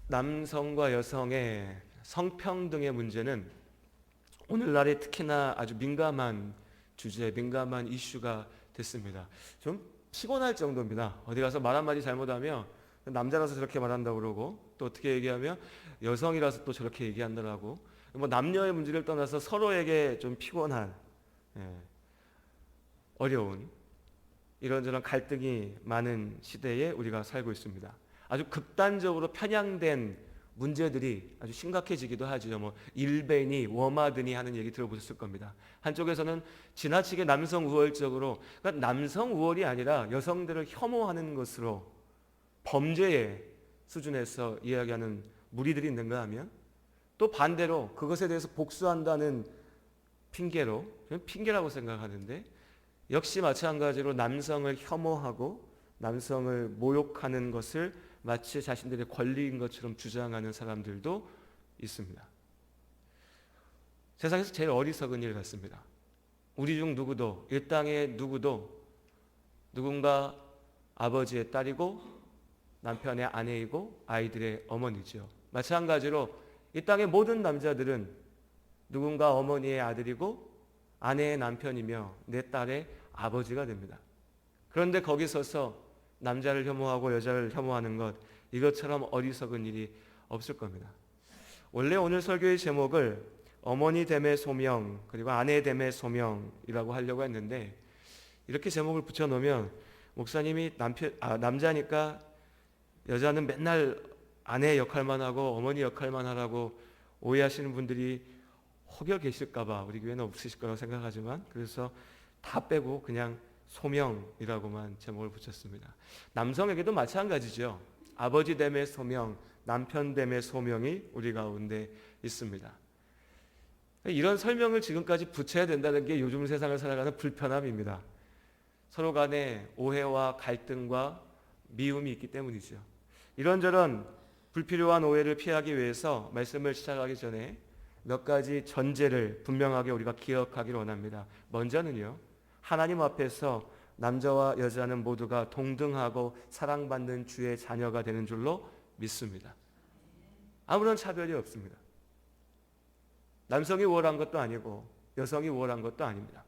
남성과 여성의 성평등의 문제는 오늘날에 특히나 아주 민감한 주제, 민감한 이슈가 됐습니다. 좀 피곤할 정도입니다. 어디 가서 말 한마디 잘못하면 남자라서 저렇게 말한다고 그러고, 또 어떻게 얘기하면 여성이라서 또 저렇게 얘기한다라고, 뭐 남녀의 문제를 떠나서 서로에게 좀 피곤한, 예, 어려운 이런저런 갈등이 많은 시대에 우리가 살고 있습니다. 아주 극단적으로 편향된 문제들이 아주 심각해지기도 하죠. 뭐 일베니 워마드니 하는 얘기 들어보셨을 겁니다. 한쪽에서는 지나치게 남성 우월적으로, 그러니까 남성 우월이 아니라 여성들을 혐오하는 것으로 범죄의 수준에서 이야기하는 무리들이 있는가 하면, 또 반대로 그것에 대해서 복수한다는 핑계로, 저는 핑계라고 생각하는데, 역시 마찬가지로 남성을 혐오하고 남성을 모욕하는 것을 마치 자신들의 권리인 것처럼 주장하는 사람들도 있습니다. 세상에서 제일 어리석은 일 같습니다. 우리 중 누구도, 이 땅의 누구도 누군가 아버지의 딸이고 남편의 아내이고 아이들의 어머니죠. 마찬가지로 이 땅의 모든 남자들은 누군가 어머니의 아들이고 아내의 남편이며 내 딸의 아버지가 됩니다. 그런데 거기 서서 남자를 혐오하고 여자를 혐오하는 것, 이것처럼 어리석은 일이 없을 겁니다. 원래 오늘 설교의 제목을 어머니 됨의 소명 그리고 아내 됨의 소명이라고 하려고 했는데, 이렇게 제목을 붙여놓으면 목사님이 남자니까 여자는 맨날 아내 역할만 하고 어머니 역할만 하라고 오해하시는 분들이 혹여 계실까봐 우리 교회는 없으실 거라고 생각하지만, 그래서 다 빼고 그냥 소명이라고만 제목을 붙였습니다. 남성에게도 마찬가지죠. 아버지 됨의 소명, 남편 됨의 소명이 우리 가운데 있습니다. 이런 설명을 지금까지 붙여야 된다는 게 요즘 세상을 살아가는 불편함입니다. 서로 간에 오해와 갈등과 미움이 있기 때문이죠. 이런저런 불필요한 오해를 피하기 위해서 말씀을 시작하기 전에 몇 가지 전제를 분명하게 우리가 기억하기를 원합니다. 먼저는요, 하나님 앞에서 남자와 여자는 모두가 동등하고 사랑받는 주의 자녀가 되는 줄로 믿습니다. 아무런 차별이 없습니다. 남성이 우월한 것도 아니고 여성이 우월한 것도 아닙니다.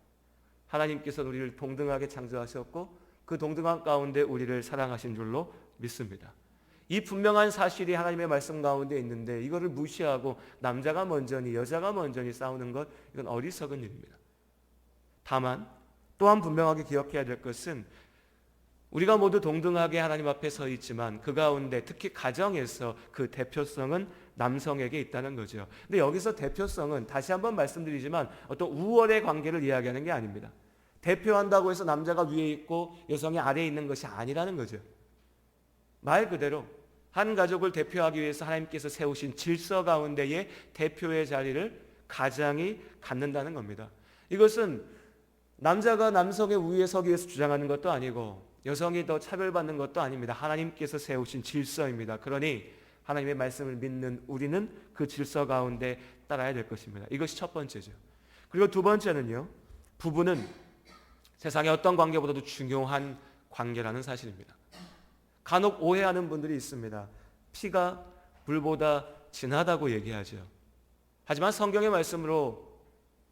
하나님께서 우리를 동등하게 창조하셨고 그 동등한 가운데 우리를 사랑하신 줄로 믿습니다. 이 분명한 사실이 하나님의 말씀 가운데 있는데, 이거를 무시하고 남자가 먼저니 여자가 먼저니 싸우는 것, 이건 어리석은 일입니다. 다만 또한 분명하게 기억해야 될 것은, 우리가 모두 동등하게 하나님 앞에 서 있지만 그 가운데 특히 가정에서 그 대표성은 남성에게 있다는 거죠. 근데 여기서 대표성은 다시 한번 말씀드리지만 어떤 우월의 관계를 이야기하는 게 아닙니다. 대표한다고 해서 남자가 위에 있고 여성이 아래에 있는 것이 아니라는 거죠. 말 그대로 한 가족을 대표하기 위해서 하나님께서 세우신 질서 가운데의 대표의 자리를 가장이 갖는다는 겁니다. 이것은 남자가 남성의 우위에 서기 위해서 주장하는 것도 아니고 여성이 더 차별받는 것도 아닙니다. 하나님께서 세우신 질서입니다. 그러니 하나님의 말씀을 믿는 우리는 그 질서 가운데 따라야 될 것입니다. 이것이 첫 번째죠. 그리고 두 번째는요, 부부는 세상의 어떤 관계보다도 중요한 관계라는 사실입니다. 간혹 오해하는 분들이 있습니다. 피가 불보다 진하다고 얘기하죠. 하지만 성경의 말씀으로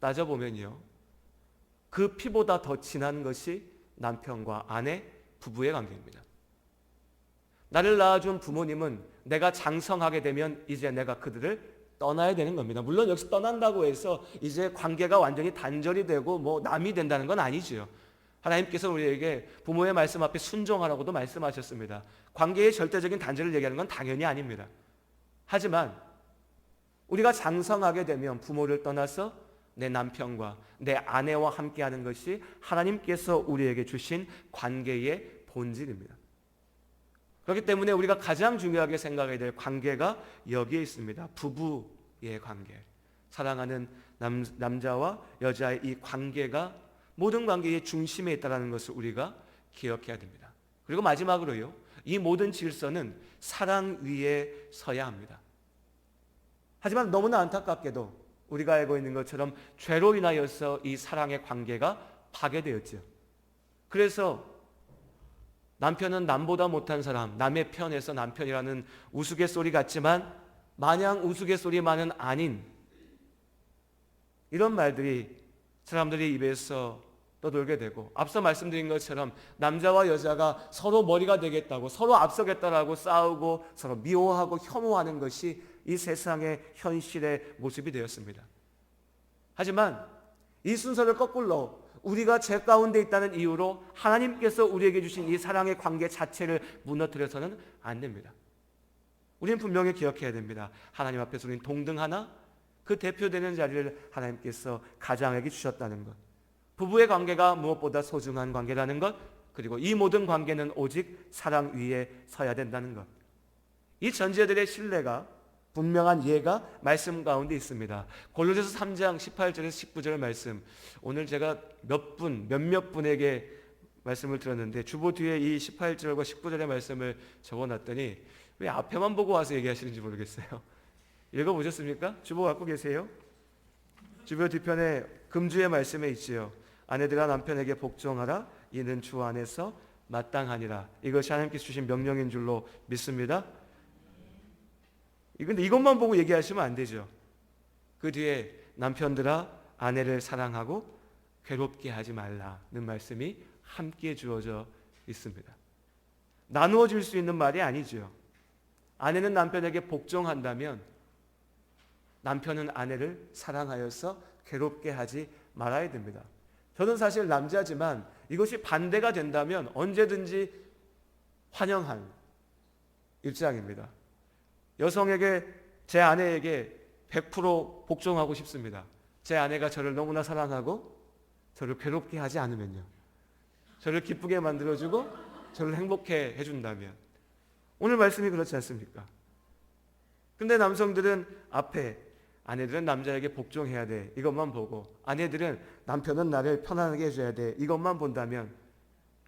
따져보면요, 그 피보다 더 진한 것이 남편과 아내, 부부의 관계입니다. 나를 낳아준 부모님은 내가 장성하게 되면 이제 내가 그들을 떠나야 되는 겁니다. 물론 여기서 떠난다고 해서 이제 관계가 완전히 단절이 되고 뭐 남이 된다는 건 아니지요. 하나님께서 우리에게 부모의 말씀 앞에 순종하라고도 말씀하셨습니다. 관계의 절대적인 단절을 얘기하는 건 당연히 아닙니다. 하지만 우리가 장성하게 되면 부모를 떠나서 내 남편과 내 아내와 함께하는 것이 하나님께서 우리에게 주신 관계의 본질입니다. 그렇기 때문에 우리가 가장 중요하게 생각해야 될 관계가 여기에 있습니다. 부부의 관계. 사랑하는 남자와 여자의 이 관계가 모든 관계의 중심에 있다는 것을 우리가 기억해야 됩니다. 그리고 마지막으로요, 이 모든 질서는 사랑 위에 서야 합니다. 하지만 너무나 안타깝게도 우리가 알고 있는 것처럼 죄로 인하여서 이 사랑의 관계가 파괴되었죠. 그래서 남편은 남보다 못한 사람, 남의 편에서 남편이라는 우스갯소리 같지만 마냥 우스갯소리만은 아닌 이런 말들이 사람들이 입에서 떠돌게 되고, 앞서 말씀드린 것처럼 남자와 여자가 서로 머리가 되겠다고, 서로 앞서겠다라고 싸우고 서로 미워하고 혐오하는 것이 이 세상의 현실의 모습이 되었습니다. 하지만 이 순서를 거꾸로 우리가 죄 가운데 있다는 이유로 하나님께서 우리에게 주신 이 사랑의 관계 자체를 무너뜨려서는 안 됩니다. 우리는 분명히 기억해야 됩니다. 하나님 앞에서 우리는 동등하나 그 대표되는 자리를 하나님께서 가장에게 주셨다는 것, 부부의 관계가 무엇보다 소중한 관계라는 것, 그리고 이 모든 관계는 오직 사랑 위에 서야 된다는 것, 이 전제들의 신뢰가 분명한 예가 말씀 가운데 있습니다. 골로새서 3장 18절에서 19절 말씀, 오늘 제가 몇몇 분에게 말씀을 들었는데 주보 뒤에 이 18절과 19절의 말씀을 적어놨더니 왜 앞에만 보고 와서 얘기하시는지 모르겠어요. 읽어보셨습니까? 주보 갖고 계세요? 주보 뒤편에 금주의 말씀에 있지요. 아내들아 남편에게 복종하라. 이는 주 안에서 마땅하니라. 이것이 하나님께서 주신 명령인 줄로 믿습니다. 근데 이것만 보고 얘기하시면 안 되죠. 그 뒤에 남편들아 아내를 사랑하고 괴롭게 하지 말라는 말씀이 함께 주어져 있습니다. 나누어 줄 수 있는 말이 아니죠. 아내는 남편에게 복종한다면 남편은 아내를 사랑하여서 괴롭게 하지 말아야 됩니다. 저는 사실 남자지만 이것이 반대가 된다면 언제든지 환영한 입장입니다. 여성에게, 제 아내에게 100% 복종하고 싶습니다. 제 아내가 저를 너무나 사랑하고 저를 괴롭게 하지 않으면요, 저를 기쁘게 만들어주고 저를 행복해 해준다면. 오늘 말씀이 그렇지 않습니까? 근데 남성들은 앞에 아내들은 남자에게 복종해야 돼 이것만 보고, 아내들은 남편은 나를 편안하게 해줘야 돼 이것만 본다면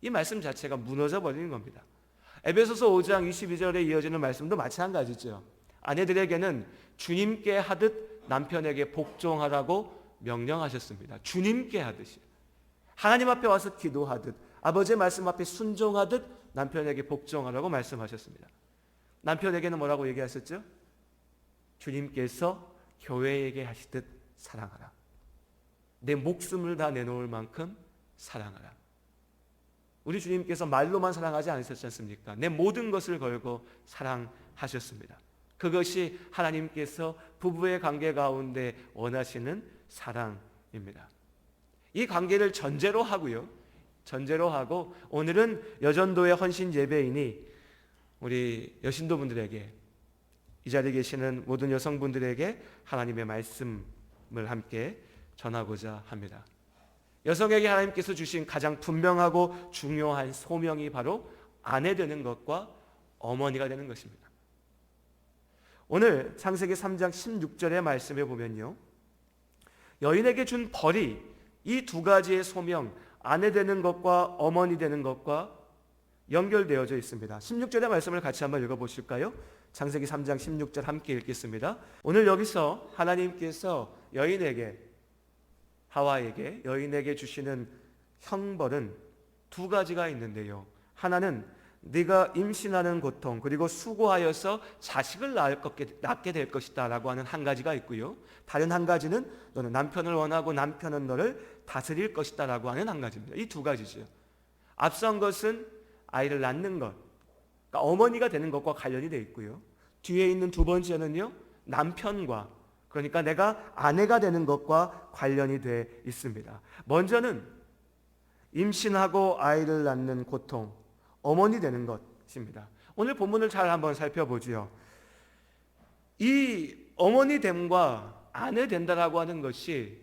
이 말씀 자체가 무너져 버리는 겁니다. 에베소서 5장 22절에 이어지는 말씀도 마찬가지죠. 아내들에게는 주님께 하듯 남편에게 복종하라고 명령하셨습니다. 주님께 하듯이, 하나님 앞에 와서 기도하듯, 아버지의 말씀 앞에 순종하듯 남편에게 복종하라고 말씀하셨습니다. 남편에게는 뭐라고 얘기하셨죠? 주님께서 교회에게 하시듯 사랑하라. 내 목숨을 다 내놓을 만큼 사랑하라. 우리 주님께서 말로만 사랑하지 않으셨지 않습니까? 내 모든 것을 걸고 사랑하셨습니다. 그것이 하나님께서 부부의 관계 가운데 원하시는 사랑입니다. 이 관계를 전제로 하고요, 전제로 하고 오늘은 여전도의 헌신 예배이니 우리 여신도분들에게, 이 자리에 계시는 모든 여성분들에게 하나님의 말씀을 함께 전하고자 합니다. 여성에게 하나님께서 주신 가장 분명하고 중요한 소명이 바로 아내 되는 것과 어머니가 되는 것입니다. 오늘 창세기 3장 16절의 말씀에 보면요, 여인에게 준 벌이 이 두 가지의 소명, 아내 되는 것과 어머니 되는 것과 연결되어져 있습니다. 16절의 말씀을 같이 한번 읽어보실까요? 창세기 3장 16절 함께 읽겠습니다. 오늘 여기서 하나님께서 하와에게, 여인에게 주시는 형벌은 두 가지가 있는데요, 하나는 네가 임신하는 고통, 그리고 수고하여서 자식을 낳게 될 것이다 라고 하는 한 가지가 있고요, 다른 한 가지는 너는 남편을 원하고 남편은 너를 다스릴 것이다 라고 하는 한 가지입니다. 이 두 가지죠. 앞선 것은 아이를 낳는 것, 그러니까 어머니가 되는 것과 관련이 되어 있고요, 뒤에 있는 두 번째는요, 남편과, 그러니까 내가 아내가 되는 것과 관련이 되어 있습니다. 먼저는 임신하고 아이를 낳는 고통, 어머니 되는 것입니다. 오늘 본문을 잘 한번 살펴보지요. 이 어머니 됨과 아내 된다라고 하는 것이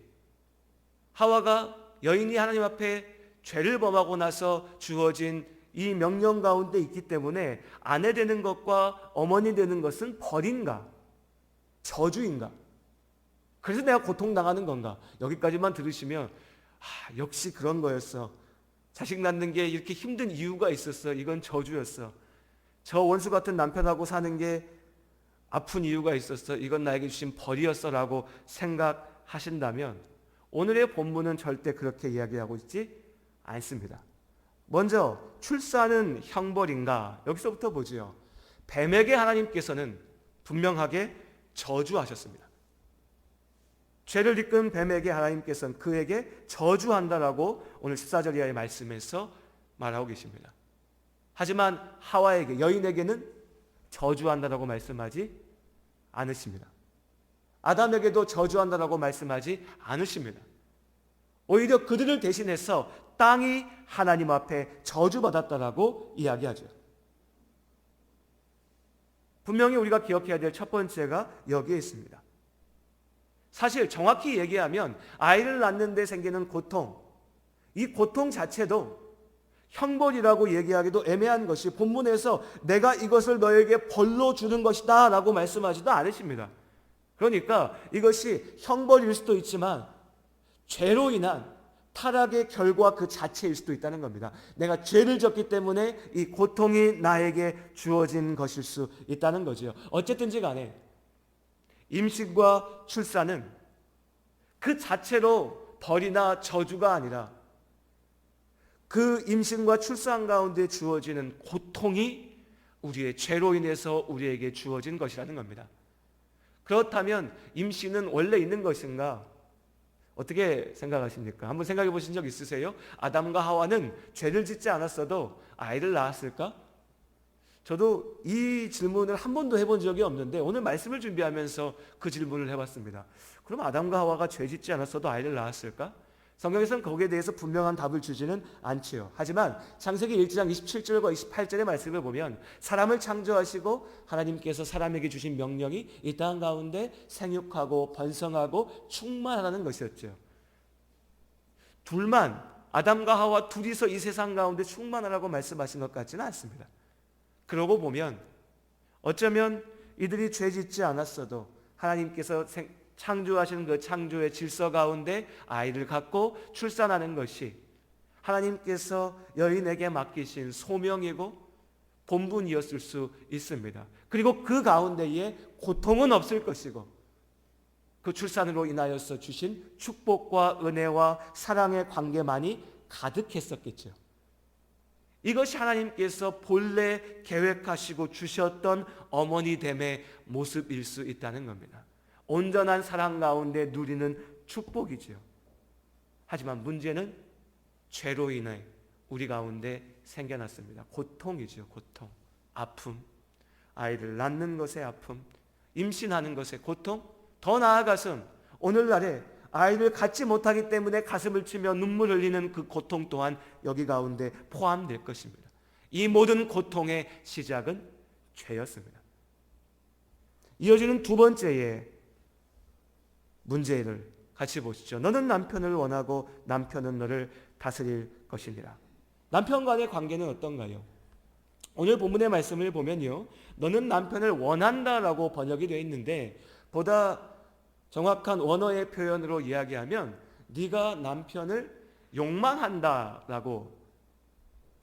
하와가 여인이 하나님 앞에 죄를 범하고 나서 주어진 이 명령 가운데 있기 때문에 아내 되는 것과 어머니 되는 것은 벌인가 저주인가, 그래서 내가 고통당하는 건가, 여기까지만 들으시면 역시 그런 거였어, 자식 낳는 게 이렇게 힘든 이유가 있었어, 이건 저주였어, 저 원수 같은 남편하고 사는 게 아픈 이유가 있었어, 이건 나에게 주신 벌이었어 라고 생각하신다면 오늘의 본문은 절대 그렇게 이야기하고 있지 않습니다. 먼저 출산은 형벌인가? 여기서부터 보지요. 뱀에게 하나님께서는 분명하게 저주하셨습니다. 죄를 이끈 뱀에게 하나님께서는 그에게 저주한다라고 오늘 14절 이하의 말씀에서 말하고 계십니다. 하지만 하와에게, 여인에게는 저주한다라고 말씀하지 않으십니다. 아담에게도 저주한다라고 말씀하지 않으십니다. 오히려 그들을 대신해서 땅이 하나님 앞에 저주받았다라고 이야기하죠. 분명히 우리가 기억해야 될 첫 번째가 여기에 있습니다. 사실 정확히 얘기하면 아이를 낳는 데 생기는 고통, 이 고통 자체도 형벌이라고 얘기하기도 애매한 것이 본문에서 내가 이것을 너에게 벌로 주는 것이다 라고 말씀하지도 않으십니다. 그러니까 이것이 형벌일 수도 있지만 죄로 인한 타락의 결과 그 자체일 수도 있다는 겁니다. 내가 죄를 졌기 때문에 이 고통이 나에게 주어진 것일 수 있다는 거죠. 어쨌든지 간에 임신과 출산은 그 자체로 벌이나 저주가 아니라 그 임신과 출산 가운데 주어지는 고통이 우리의 죄로 인해서 우리에게 주어진 것이라는 겁니다. 그렇다면 임신은 원래 있는 것인가? 어떻게 생각하십니까? 한번 생각해 보신 적 있으세요? 아담과 하와는 죄를 짓지 않았어도 아이를 낳았을까? 저도 이 질문을 한 번도 해본 적이 없는데 오늘 말씀을 준비하면서 그 질문을 해봤습니다. 그럼 아담과 하와가 죄 짓지 않았어도 아이를 낳았을까? 성경에서는 거기에 대해서 분명한 답을 주지는 않지요. 하지만 창세기 1장 27절과 28절의 말씀을 보면 사람을 창조하시고 하나님께서 사람에게 주신 명령이 이 땅 가운데 생육하고 번성하고 충만하라는 것이었죠. 둘만, 아담과 하와 둘이서 이 세상 가운데 충만하라고 말씀하신 것 같지는 않습니다. 그러고 보면 어쩌면 이들이 죄 짓지 않았어도 하나님께서 창조하신 그 창조의 질서 가운데 아이를 갖고 출산하는 것이 하나님께서 여인에게 맡기신 소명이고 본분이었을 수 있습니다. 그리고 그 가운데에 고통은 없을 것이고 그 출산으로 인하여서 주신 축복과 은혜와 사랑의 관계만이 가득했었겠죠. 이것이 하나님께서 본래 계획하시고 주셨던 어머니됨의 모습일 수 있다는 겁니다. 온전한 사랑 가운데 누리는 축복이지요. 하지만 문제는 죄로 인해 우리 가운데 생겨났습니다. 고통이죠. 고통, 아픔, 아이를 낳는 것의 아픔, 임신하는 것의 고통, 더 나아가서는 오늘날에 아이를 갖지 못하기 때문에 가슴을 치며 눈물 흘리는 그 고통 또한 여기 가운데 포함될 것입니다. 이 모든 고통의 시작은 죄였습니다. 이어지는 두 번째의 문제를 같이 보시죠. 너는 남편을 원하고 남편은 너를 다스릴 것이니라. 남편 간의 관계는 어떤가요? 오늘 본문의 말씀을 보면요, 너는 남편을 원한다라고 번역이 되어 있는데 보다 정확한 원어의 표현으로 이야기하면 네가 남편을 욕망한다라고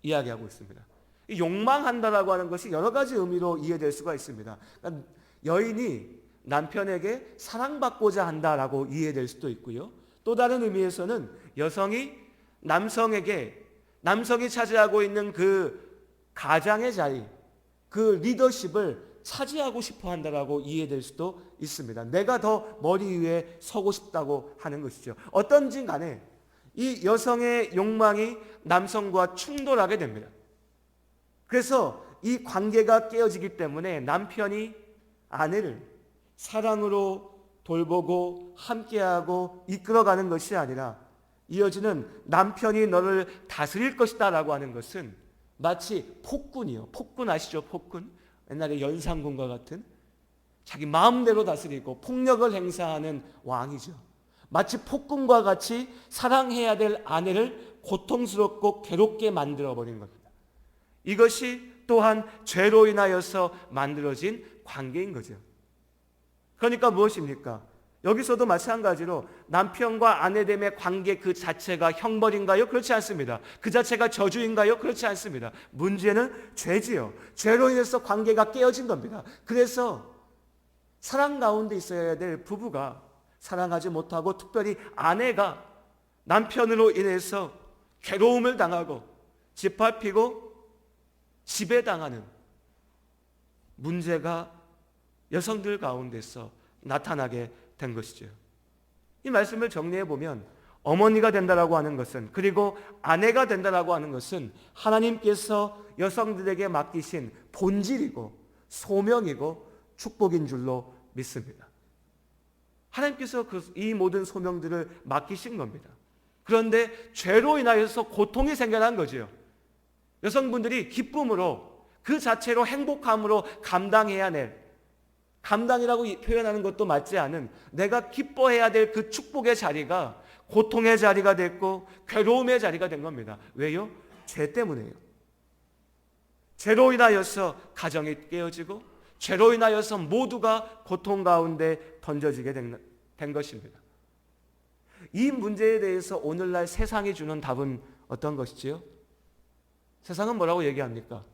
이야기하고 있습니다. 이 욕망한다라고 하는 것이 여러 가지 의미로 이해될 수가 있습니다. 그러니까 여인이 남편에게 사랑받고자 한다라고 이해될 수도 있고요. 또 다른 의미에서는 여성이 남성이 차지하고 있는 그 가장의 자리, 그 리더십을 차지하고 싶어 한다라고 이해될 수도 있습니다. 내가 더 머리 위에 서고 싶다고 하는 것이죠. 어떤지 간에 이 여성의 욕망이 남성과 충돌하게 됩니다. 그래서 이 관계가 깨어지기 때문에 남편이 아내를 사랑으로 돌보고 함께하고 이끌어가는 것이 아니라 이어지는 남편이 너를 다스릴 것이다 라고 하는 것은 마치 폭군이요. 폭군 아시죠? 폭군. 옛날에 연산군과 같은 자기 마음대로 다스리고 폭력을 행사하는 왕이죠. 마치 폭군과 같이 사랑해야 될 아내를 고통스럽고 괴롭게 만들어버린 겁니다. 이것이 또한 죄로 인하여서 만들어진 관계인 거죠. 그러니까 무엇입니까? 여기서도 마찬가지로 남편과 아내됨의 관계 그 자체가 형벌인가요? 그렇지 않습니다. 그 자체가 저주인가요? 그렇지 않습니다. 문제는 죄지요. 죄로 인해서 관계가 깨어진 겁니다. 그래서 사랑 가운데 있어야 될 부부가 사랑하지 못하고 특별히 아내가 남편으로 인해서 괴로움을 당하고 짓밟히고 지배당하는 문제가 여성들 가운데서 나타나게 된 것이죠. 이 말씀을 정리해 보면 어머니가 된다라고 하는 것은, 그리고 아내가 된다라고 하는 것은 하나님께서 여성들에게 맡기신 본질이고 소명이고 축복인 줄로 믿습니다. 하나님께서 이 모든 소명들을 맡기신 겁니다. 그런데 죄로 인하여서 고통이 생겨난 거지요. 여성분들이 기쁨으로, 그 자체로 행복함으로 감당해야 될, 감당이라고 표현하는 것도 맞지 않은, 내가 기뻐해야 될 그 축복의 자리가 고통의 자리가 됐고 괴로움의 자리가 된 겁니다. 왜요? 죄 때문에요. 죄로 인하여서 가정이 깨어지고 죄로 인하여서 모두가 고통 가운데 던져지게 된 것입니다. 이 문제에 대해서 오늘날 세상이 주는 답은 어떤 것이지요? 세상은 뭐라고 얘기합니까?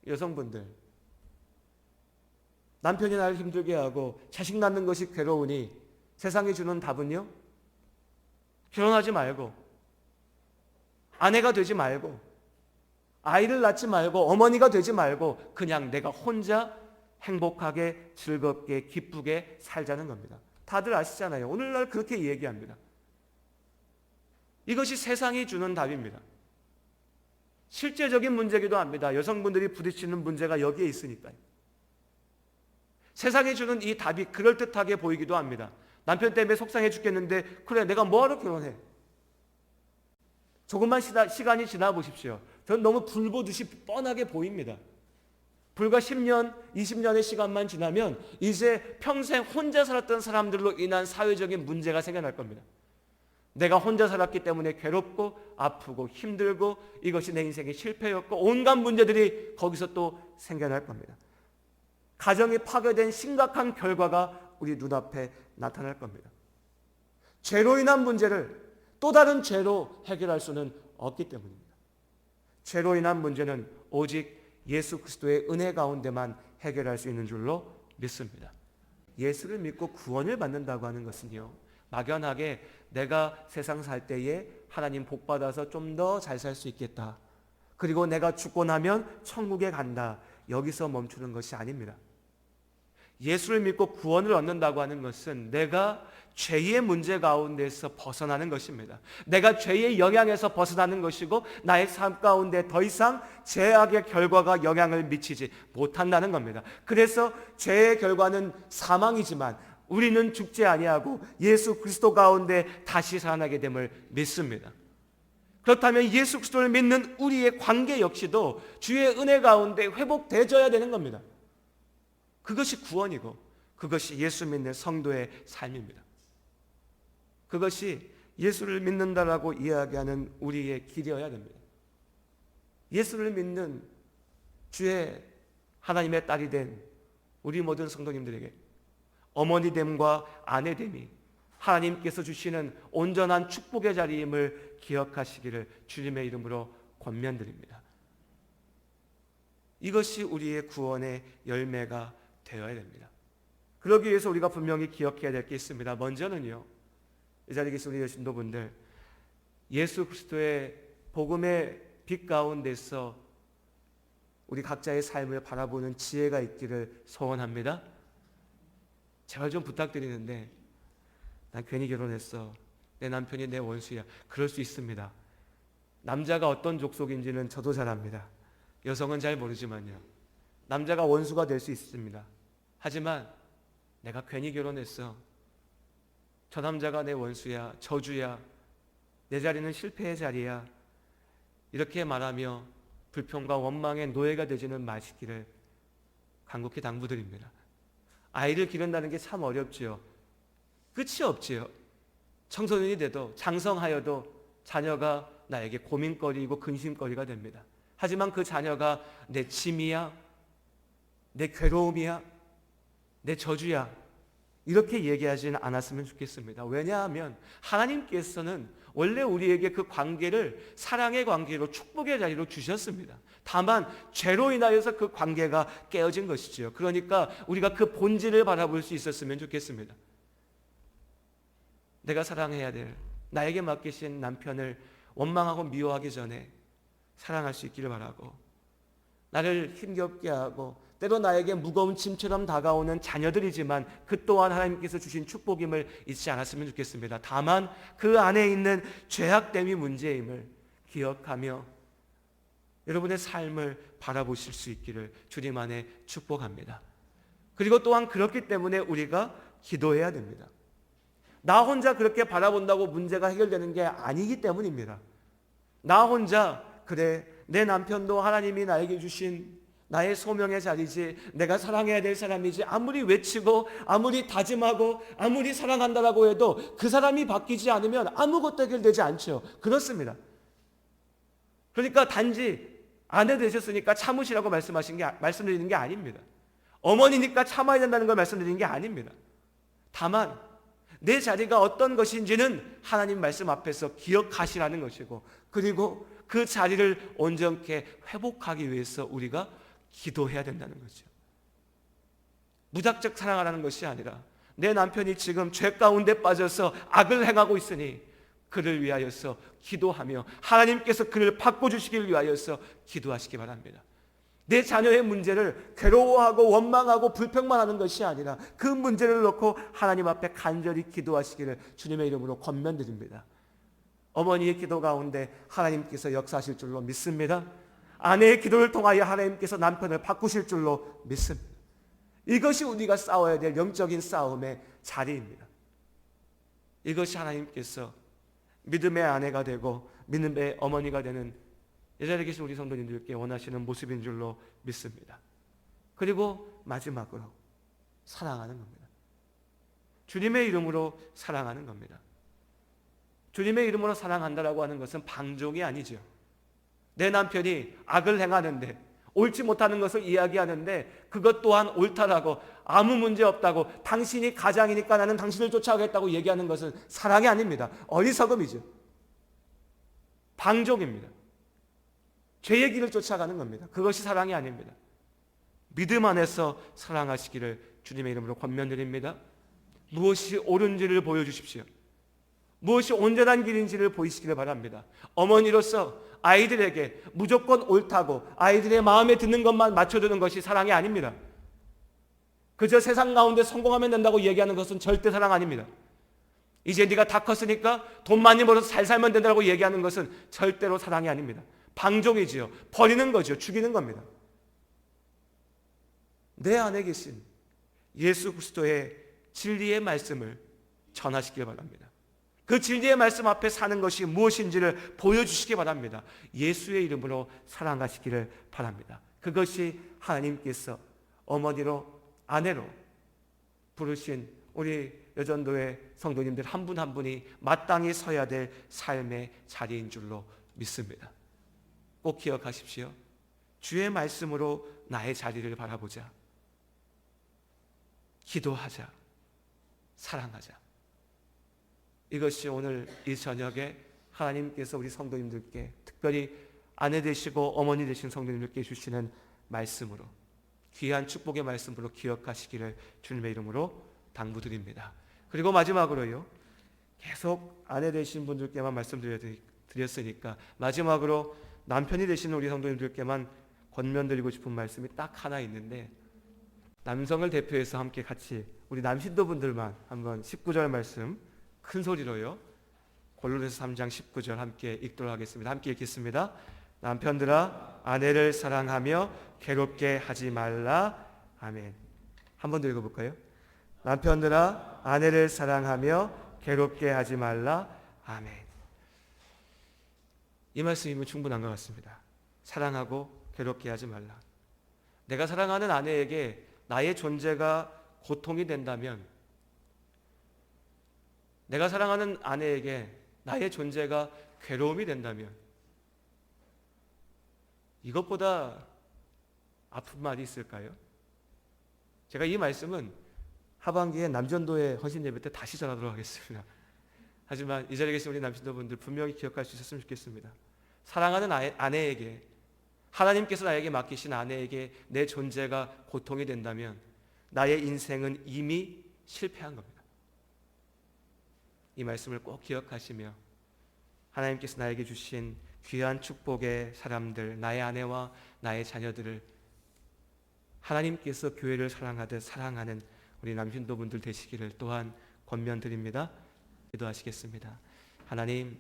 여성분들, 남편이 나를 힘들게 하고 자식 낳는 것이 괴로우니 세상이 주는 답은요? 결혼하지 말고, 아내가 되지 말고, 아이를 낳지 말고, 어머니가 되지 말고 그냥 내가 혼자 행복하게 즐겁게 기쁘게 살자는 겁니다. 다들 아시잖아요. 오늘날 그렇게 얘기합니다. 이것이 세상이 주는 답입니다. 실제적인 문제이기도 합니다. 여성분들이 부딪히는 문제가 여기에 있으니까요. 세상이 주는 이 답이 그럴듯하게 보이기도 합니다. 남편 때문에 속상해 죽겠는데 그래 내가 뭐하러 결혼해? 조금만 시간이 지나 보십시오. 저는 너무 불 보듯이 뻔하게 보입니다. 불과 10년, 20년의 시간만 지나면 이제 평생 혼자 살았던 사람들로 인한 사회적인 문제가 생겨날 겁니다. 내가 혼자 살았기 때문에 괴롭고 아프고 힘들고 이것이 내 인생의 실패였고 온갖 문제들이 거기서 또 생겨날 겁니다. 가정이 파괴된 심각한 결과가 우리 눈앞에 나타날 겁니다. 죄로 인한 문제를 또 다른 죄로 해결할 수는 없기 때문입니다. 죄로 인한 문제는 오직 예수 그리스도의 은혜 가운데만 해결할 수 있는 줄로 믿습니다. 예수를 믿고 구원을 받는다고 하는 것은요, 막연하게 내가 세상 살 때에 하나님 복 받아서 좀 더 잘 살 수 있겠다, 그리고 내가 죽고 나면 천국에 간다, 여기서 멈추는 것이 아닙니다. 예수를 믿고 구원을 얻는다고 하는 것은 내가 죄의 문제 가운데서 벗어나는 것입니다. 내가 죄의 영향에서 벗어나는 것이고 나의 삶 가운데 더 이상 죄악의 결과가 영향을 미치지 못한다는 겁니다. 그래서 죄의 결과는 사망이지만 우리는 죽지 아니하고 예수 그리스도 가운데 다시 살아나게 됨을 믿습니다. 그렇다면 예수 그리스도를 믿는 우리의 관계 역시도 주의 은혜 가운데 회복되어야 되는 겁니다. 그것이 구원이고 그것이 예수 믿는 성도의 삶입니다. 그것이 예수를 믿는다라고 이야기하는 우리의 길이어야 됩니다. 예수를 믿는 주의 하나님의 딸이 된 우리 모든 성도님들에게 어머니됨과 아내됨이 하나님께서 주시는 온전한 축복의 자리임을 기억하시기를 주님의 이름으로 권면드립니다. 이것이 우리의 구원의 열매가 되어야 됩니다. 그러기 위해서 우리가 분명히 기억해야 될 게 있습니다. 먼저는요, 이 자리에 계신 우리 신도분들, 예수 그리스도의 복음의 빛 가운데서 우리 각자의 삶을 바라보는 지혜가 있기를 소원합니다. 제발 좀 부탁드리는데, 난 괜히 결혼했어, 내 남편이 내 원수야, 그럴 수 있습니다. 남자가 어떤 족속인지는 저도 잘 압니다. 여성은 잘 모르지만요, 남자가 원수가 될 수 있습니다. 하지만 내가 괜히 결혼했어, 저 남자가 내 원수야, 저주야, 내 자리는 실패의 자리야, 이렇게 말하며 불평과 원망의 노예가 되지는 마시기를 간곡히 당부드립니다. 아이를 기른다는 게 참 어렵지요. 끝이 없지요. 청소년이 돼도 장성하여도 자녀가 나에게 고민거리이고 근심거리가 됩니다. 하지만 그 자녀가 내 짐이야, 내 괴로움이야, 내 저주야, 이렇게 얘기하지는 않았으면 좋겠습니다. 왜냐하면 하나님께서는 원래 우리에게 그 관계를 사랑의 관계로 축복의 자리로 주셨습니다. 다만 죄로 인하여서 그 관계가 깨어진 것이죠. 그러니까 우리가 그 본질을 바라볼 수 있었으면 좋겠습니다. 내가 사랑해야 될 나에게 맡기신 남편을 원망하고 미워하기 전에 사랑할 수 있기를 바라고, 나를 힘겹게 하고 때로 나에게 무거운 짐처럼 다가오는 자녀들이지만 그 또한 하나님께서 주신 축복임을 잊지 않았으면 좋겠습니다. 다만 그 안에 있는 죄악됨이 문제임을 기억하며 여러분의 삶을 바라보실 수 있기를 주님 안에 축복합니다. 그리고 또한 그렇기 때문에 우리가 기도해야 됩니다. 나 혼자 그렇게 바라본다고 문제가 해결되는 게 아니기 때문입니다. 나 혼자 그래, 내 남편도 하나님이 나에게 주신 나의 소명의 자리지, 내가 사랑해야 될 사람이지, 아무리 외치고 아무리 다짐하고 아무리 사랑한다라고 해도 그 사람이 바뀌지 않으면 아무것도 해결되지 않죠. 그렇습니다. 그러니까 단지 아내 되셨으니까 참으시라고 말씀드리는 게 아닙니다. 어머니니까 참아야 된다는 걸 말씀드리는 게 아닙니다. 다만 내 자리가 어떤 것인지는 하나님 말씀 앞에서 기억하시라는 것이고, 그리고 그 자리를 온전케 회복하기 위해서 우리가 기도해야 된다는 거죠. 무작정 사랑하라는 것이 아니라 내 남편이 지금 죄 가운데 빠져서 악을 행하고 있으니 그를 위하여서 기도하며 하나님께서 그를 바꿔주시길 위하여서 기도하시기 바랍니다. 내 자녀의 문제를 괴로워하고 원망하고 불평만 하는 것이 아니라 그 문제를 놓고 하나님 앞에 간절히 기도하시기를 주님의 이름으로 권면드립니다. 어머니의 기도 가운데 하나님께서 역사하실 줄로 믿습니다. 아내의 기도를 통하여 하나님께서 남편을 바꾸실 줄로 믿습니다. 이것이 우리가 싸워야 될 영적인 싸움의 자리입니다. 이것이 하나님께서 믿음의 아내가 되고 믿음의 어머니가 되는 이 자리에 계신 우리 성도님들께 원하시는 모습인 줄로 믿습니다. 그리고 마지막으로 사랑하는 겁니다. 주님의 이름으로 사랑하는 겁니다. 주님의 이름으로 사랑한다라고 하는 것은 방종이 아니죠. 내 남편이 악을 행하는데 옳지 못하는 것을 이야기하는데 그것 또한 옳다라고, 아무 문제 없다고, 당신이 가장이니까 나는 당신을 쫓아가겠다고 얘기하는 것은 사랑이 아닙니다. 어리석음이죠. 방종입니다. 죄의 길을 쫓아가는 겁니다. 그것이 사랑이 아닙니다. 믿음 안에서 사랑하시기를 주님의 이름으로 권면드립니다. 무엇이 옳은지를 보여주십시오. 무엇이 온전한 길인지를 보이시기를 바랍니다. 어머니로서 아이들에게 무조건 옳다고 아이들의 마음에 드는 것만 맞춰주는 것이 사랑이 아닙니다. 그저 세상 가운데 성공하면 된다고 얘기하는 것은 절대 사랑 아닙니다. 이제 네가 다 컸으니까 돈 많이 벌어서 잘 살면 된다고 얘기하는 것은 절대로 사랑이 아닙니다. 방종이지요. 버리는 거죠. 죽이는 겁니다. 내 안에 계신 예수 그리스도의 진리의 말씀을 전하시길 바랍니다. 그 진리의 말씀 앞에 사는 것이 무엇인지를 보여주시기 바랍니다. 예수의 이름으로 사랑하시기를 바랍니다. 그것이 하나님께서 어머니로, 아내로 부르신 우리 여전도의 성도님들 한 분 한 분이 마땅히 서야 될 삶의 자리인 줄로 믿습니다. 꼭 기억하십시오. 주의 말씀으로 나의 자리를 바라보자. 기도하자. 사랑하자. 이것이 오늘 이 저녁에 하나님께서 우리 성도님들께, 특별히 아내 되시고 어머니 되신 성도님들께 주시는 말씀으로, 귀한 축복의 말씀으로 기억하시기를 주님의 이름으로 당부드립니다. 그리고 마지막으로요, 계속 아내 되신 분들께만 말씀드렸으니까 마지막으로 남편이 되시는 우리 성도님들께만 권면드리고 싶은 말씀이 딱 하나 있는데, 남성을 대표해서 함께 같이 우리 남신도분들만 한번 19절 말씀 큰 소리로요, 골로새서 3장 19절 함께 읽도록 하겠습니다. 함께 읽겠습니다. 남편들아 아내를 사랑하며 괴롭게 하지 말라. 아멘. 한 번 더 읽어볼까요? 남편들아 아내를 사랑하며 괴롭게 하지 말라. 아멘. 이 말씀이면 충분한 것 같습니다. 사랑하고 괴롭게 하지 말라. 내가 사랑하는 아내에게 나의 존재가 고통이 된다면, 내가 사랑하는 아내에게 나의 존재가 괴로움이 된다면, 이것보다 아픈 말이 있을까요? 제가 이 말씀은 하반기에 남전도의 헌신 예배 때 다시 전하도록 하겠습니다. 하지만 이 자리에 계신 우리 남신도분들 분명히 기억할 수 있었으면 좋겠습니다. 사랑하는 아내에게, 하나님께서 나에게 맡기신 아내에게 내 존재가 고통이 된다면 나의 인생은 이미 실패한 겁니다. 이 말씀을 꼭 기억하시며 하나님께서 나에게 주신 귀한 축복의 사람들, 나의 아내와 나의 자녀들을 하나님께서 교회를 사랑하듯 사랑하는 우리 남신도분들 되시기를 또한 권면드립니다. 기도하시겠습니다. 하나님,